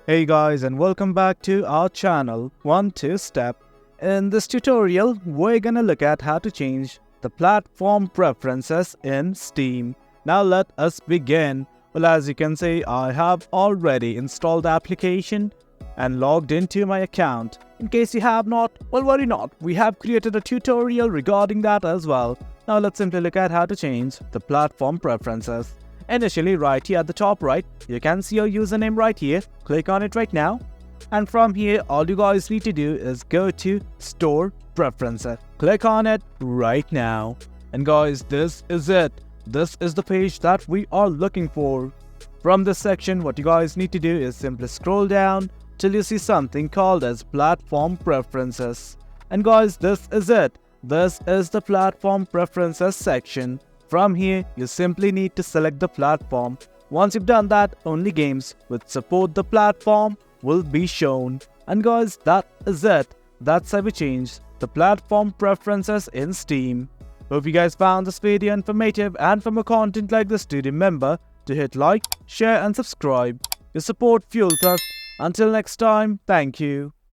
Hey guys, and welcome back to our channel 1-2-Step. In this tutorial, we're gonna look at how to change the platform preferences in Steam. Now let us begin. Well, as you can see, I have already installed the application and logged into my account. In case you have not, well, worry not. We have created a tutorial regarding that as well. Now let's simply look at how to change the platform preferences. Initially, right here at the top right, you can see your username right here. Click on it right now. And from here, all you guys need to do is go to Store Preferences. Click on it right now. And guys, this is it. This is the page that we are looking for. From this section, what you guys need to do is simply scroll down till you see something called as Platform Preferences. And guys, this is it. This is the Platform Preferences section. From here, you simply need to select the platform. Once you've done that, only games which support the platform will be shown. And guys, that is it. That's how we change the platform preferences in Steam. Hope you guys found this video informative, and for more content like this, do remember to hit like, share and subscribe. Your support fuels us. Until next time, thank you.